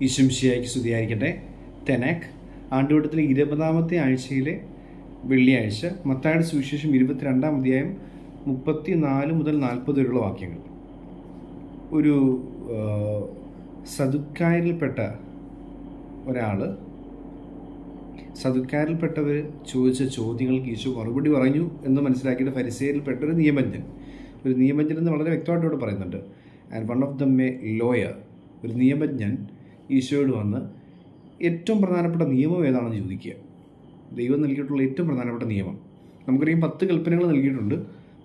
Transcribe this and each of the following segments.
ഈശംശിയായിക്ക് സ്തുതിയായിരിക്കട്ടെ. തെനാക് ആണ്ടുവട്ടത്തിലെ 20ാമത്തെ ആഴ്ചയിലെ വെള്ളിയാഴ്ച, മത്തായിയുടെ സുവിശേഷം 22-ാം അധ്യായം 34 മുതൽ 40 വരെയുള്ള വാക്യങ്ങൾ. ഒരു സദുക്കായരിൽപ്പെട്ട ഒരാൾ, സദുക്കായരിൽപ്പെട്ടവർ ചോദിച്ച ചോദ്യങ്ങൾക്ക് ഈശോ മറുപടി പറഞ്ഞു എന്ന് മനസ്സിലാക്കിയിട്ട് ഫരിസേയരിൽപ്പെട്ട ഒരു നിയമജ്ഞൻ എന്ന് വളരെ വ്യക്തമായിട്ട് ഇവിടെ പറയുന്നുണ്ട്. And one of the lawyer, ഒരു നിയമജ്ഞൻ ഈശോയോട് വന്ന് ഏറ്റവും പ്രധാനപ്പെട്ട നിയമം ഏതാണെന്ന് ചോദിക്കുക. ദൈവം നൽകിയിട്ടുള്ള ഏറ്റവും പ്രധാനപ്പെട്ട നിയമം, നമുക്കറിയാം 10 കൽപ്പനകൾ നൽകിയിട്ടുണ്ട്.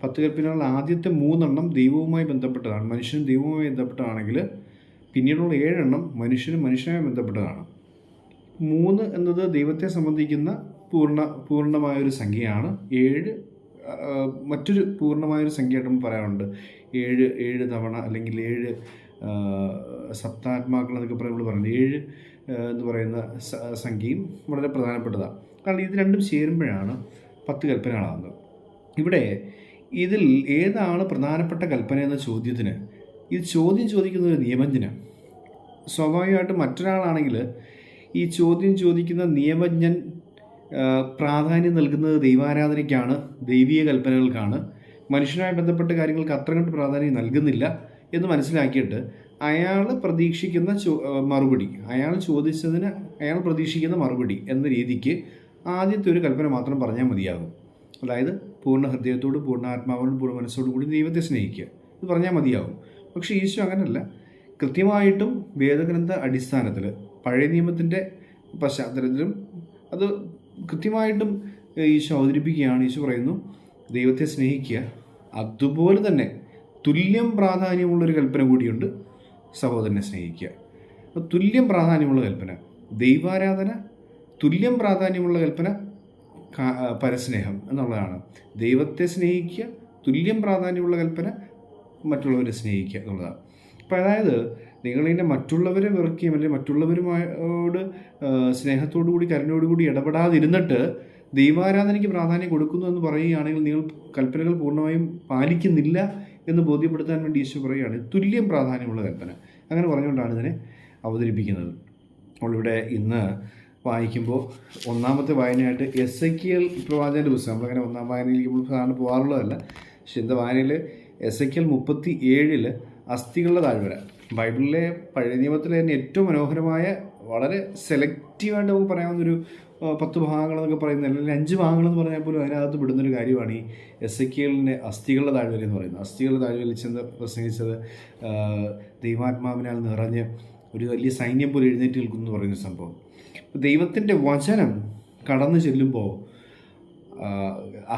10 കൽപ്പനകൾ ആദ്യത്തെ 3 ദൈവവുമായി ബന്ധപ്പെട്ടതാണ്, മനുഷ്യനും ദൈവവുമായി ബന്ധപ്പെട്ടതാണെങ്കിൽ പിന്നീടുള്ള 7 മനുഷ്യനുമായി ബന്ധപ്പെട്ടതാണ്. 3 എന്നത് ദൈവത്തെ സംബന്ധിക്കുന്ന പൂർണ്ണമായൊരു സംഖ്യയാണ്. 7 മറ്റൊരു പൂർണ്ണമായൊരു സംഖ്യയായിട്ട് നമ്മൾ പറയാറുണ്ട്. 7 തവണ അല്ലെങ്കിൽ 7 സപ്താത്മാക്കൾ എന്നൊക്കെ നമ്മൾ പറയുന്നത് 7 എന്ന് പറയുന്ന സംഖ്യയും വളരെ പ്രധാനപ്പെട്ടതാണ്. കാരണം ഇത് രണ്ടും ചേരുമ്പോഴാണ് 10 കൽപ്പനകളാകുന്നത്. ഇവിടെ ഇതിൽ ഏതാണ് പ്രധാനപ്പെട്ട കൽപ്പന എന്ന ചോദ്യത്തിന് ഇത് ചോദിക്കുന്ന ഒരു നിയമജ്ഞനാണ്. സ്വാഭാവികമായിട്ട് മറ്റൊരാളാണെങ്കിൽ ഈ ചോദ്യം ചോദിക്കുന്ന നിയമജ്ഞൻ പ്രാധാന്യം നൽകുന്നത് ദൈവാരാധനയ്ക്കാണ്, ദൈവീയ കൽപ്പനകൾക്കാണ്. മനുഷ്യനുമായി ബന്ധപ്പെട്ട കാര്യങ്ങൾക്ക് അത്ര കണ്ട് പ്രാധാന്യം നൽകുന്നില്ല എന്ന് മനസ്സിലാക്കിയിട്ട് അയാൾ പ്രതീക്ഷിക്കുന്ന മറുപടി, അയാൾ ചോദിച്ചതിന് അയാൾ പ്രതീക്ഷിക്കുന്ന മറുപടി എന്ന രീതിക്ക് ആദ്യത്തെ ഒരു കൽപ്പന മാത്രം പറഞ്ഞാൽ മതിയാകും. അതായത് പൂർണ്ണ ഹൃദയത്തോട്, പൂർണ്ണ ആത്മാവോടും, പൂർണ്ണ മനസ്സോടും കൂടി ദൈവത്തെ സ്നേഹിക്കുക, ഇത് പറഞ്ഞാൽ മതിയാകും. പക്ഷേ ഈശോ അങ്ങനെയല്ല. കൃത്യമായിട്ടും വേദഗ്രന്ഥ അടിസ്ഥാനത്തിൽ, പഴയ നിയമത്തിൻ്റെ പശ്ചാത്തലത്തിലും അത് കൃത്യമായിട്ടും ഈശോ അവതരിപ്പിക്കുകയാണ്. ഈശോ പറയുന്നു, ദൈവത്തെ സ്നേഹിക്കുക, അതുപോലെ തന്നെ തുല്യം പ്രാധാന്യമുള്ളൊരു കൽപ്പന കൂടിയുണ്ട്, സഹോദരനെ സ്നേഹിക്കുക. തുല്യം പ്രാധാന്യമുള്ള കൽപ്പന ദൈവാരാധന, തുല്യം പ്രാധാന്യമുള്ള കൽപ്പന പരസ്നേഹം എന്നുള്ളതാണ്. ദൈവത്തെ സ്നേഹിക്കുക, തുല്യം പ്രാധാന്യമുള്ള കൽപ്പന മറ്റുള്ളവരെ സ്നേഹിക്കുക എന്നുള്ളതാണ്. അപ്പം അതായത് നിങ്ങളിങ്ങനെ മറ്റുള്ളവരെ വെറുക്കുകയും അല്ലെങ്കിൽ മറ്റുള്ളവരുമായോട് സ്നേഹത്തോടു കൂടി കരുണയോടുകൂടി ഇടപെടാതിരുന്നിട്ട് ദൈവാരാധനയ്ക്ക് പ്രാധാന്യം കൊടുക്കുന്നു എന്ന് പറയുകയാണെങ്കിൽ നിങ്ങൾ കൽപ്പനകൾ പൂർണ്ണമായും പാലിക്കുന്നില്ല എന്ന് ബോധ്യപ്പെടുത്താൻ വേണ്ടി ഈശോ പറയുകയാണ് തുല്യം പ്രാധാന്യമുള്ള കൽപ്പന. അങ്ങനെ പറഞ്ഞുകൊണ്ടാണ് ഇതിനെ അവതരിപ്പിക്കുന്നത്. നമ്മളിവിടെ ഇന്ന് വായിക്കുമ്പോൾ ഒന്നാമത്തെ വായനയായിട്ട് എസെക്കിയേൽ പ്രവാചകൻ്റെ പുസ്തകം, നമ്മളങ്ങനെ ഒന്നാം വായനയിലേക്ക് നമ്മൾ സാധാരണ പോകാറുള്ളതല്ല, പക്ഷേ ഇന്നത്തെ വായനയിൽ എസെക്കിയേൽ 37 അസ്ഥികളുടെ താഴ്വര, ബൈബിളിലെ പഴയ നിയമത്തിലെ തന്നെ ഏറ്റവും മനോഹരമായ, വളരെ സെലക്റ്റീവായിട്ട് നമുക്ക് പറയാവുന്നൊരു 10 ഭാഗങ്ങളെന്നൊക്കെ പറയുന്നത്, അല്ലെങ്കിൽ 5 ഭാഗങ്ങളെന്ന് പറഞ്ഞാൽ പോലും അതിനകത്ത് വിടുന്നൊരു കാര്യമാണ് ഈ എസെക്കിയേലിൻ്റെ അസ്ഥികളുടെ താഴ്വര എന്ന് പറയുന്നത്. അസ്ഥികളുടെ താഴ്വരയിൽ ചെന്ന് പ്രസംഗിച്ചത് ദൈവാത്മാവിനാൽ നിറഞ്ഞ് ഒരു വലിയ സൈന്യം പോലെ എഴുന്നേറ്റ് നിൽക്കുന്നു എന്ന് പറയുന്ന സംഭവം. ദൈവത്തിൻ്റെ വചനം കടന്നു ചെല്ലുമ്പോൾ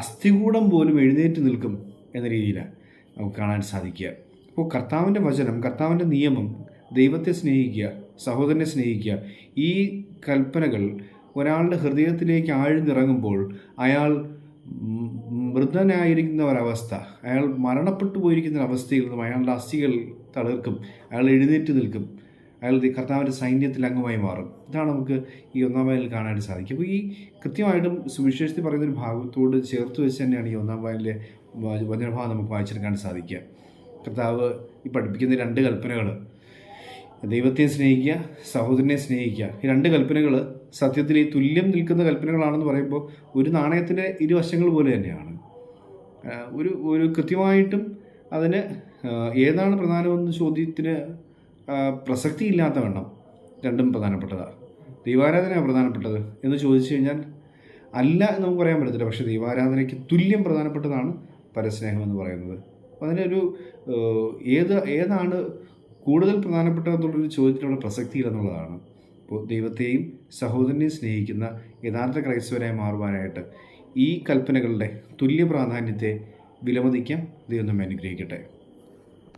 അസ്ഥികൂടം പോലും എഴുന്നേറ്റ് നിൽക്കും എന്ന രീതിയിലാണ് നമുക്ക് കാണാൻ സാധിക്കുക. അപ്പോൾ കർത്താവിൻ്റെ വചനം, കർത്താവിൻ്റെ നിയമം, ദൈവത്തെ സ്നേഹിക്കുക, സഹോദരനെ സ്നേഹിക്കുക, ഈ കൽപ്പനകൾ ഒരാളുടെ ഹൃദയത്തിലേക്ക് ആഴ്ന്നിറങ്ങുമ്പോൾ അയാൾ മൃതനായിരിക്കുന്ന ഒരവസ്ഥ, അയാൾ മരണപ്പെട്ടു പോയിരിക്കുന്ന ഒരവസ്ഥയിൽ നിന്നും അയാളുടെ അസ്ഥികൾ തളിർക്കും, അയാൾ എഴുന്നേറ്റ് നിൽക്കും, അയാൾ കർത്താവിൻ്റെ സൈന്യത്തിൽ അംഗമായി മാറും. ഇതാണ് നമുക്ക് ഈ ഒന്നാം വായനയിൽ കാണാനായിട്ട് സാധിക്കും. അപ്പോൾ ഈ കൃത്യമായിട്ടും സുവിശേഷത്തിൽ പറയുന്നൊരു ഭാഗത്തോട് ചേർത്ത് വെച്ച് തന്നെയാണ് ഈ ഒന്നാം വായനയിലെ വചനഭാഗം നമുക്ക് വായിച്ചെടുക്കാൻ സാധിക്കുക. കർത്താവ് ഈ പഠിപ്പിക്കുന്ന 2 കൽപ്പനകൾ, ദൈവത്തെ സ്നേഹിക്കുക, സഹോദരനെ സ്നേഹിക്കുക, ഈ 2 കൽപ്പനകൾ സത്യത്തിൽ ഈ തുല്യം നിൽക്കുന്ന കൽപ്പനകളാണെന്ന് പറയുമ്പോൾ ഒരു നാണയത്തിൻ്റെ ഇരുവശങ്ങൾ പോലെ തന്നെയാണ്. ഒരു കൃത്യമായിട്ടും അതിന് ഏതാണ് പ്രധാനമെന്ന ചോദ്യത്തിന് പ്രസക്തിയില്ലാത്ത വണ്ണം രണ്ടും പ്രധാനപ്പെട്ടതാണ്. ദൈവാരാധനയാണ് പ്രധാനപ്പെട്ടത് എന്ന് ചോദിച്ചു കഴിഞ്ഞാൽ അല്ല എന്ന് നമുക്ക് പറയാൻ പറ്റത്തില്ല. പക്ഷേ ദൈവാരാധനയ്ക്ക് തുല്യം പ്രധാനപ്പെട്ടതാണ് പരസ്നേഹം എന്ന് പറയുന്നത്. അതിനൊരു ഏതാണ് കൂടുതൽ പ്രധാനപ്പെട്ടതെന്നുള്ളൊരു ചോദ്യത്തിനുള്ള പ്രസക്തിയില്ലെന്നുള്ളതാണ്. അപ്പോൾ ദൈവത്തെയും സഹോദരനെയും സ്നേഹിക്കുന്ന യഥാർത്ഥ ക്രൈസ്തവരായി മാറുവാനായിട്ട് ഈ കൽപ്പനകളുടെ തുല്യ പ്രാധാന്യത്തെ വിലമതിക്കാം. ദൈവം നമ്മെ അനുഗ്രഹിക്കട്ടെ.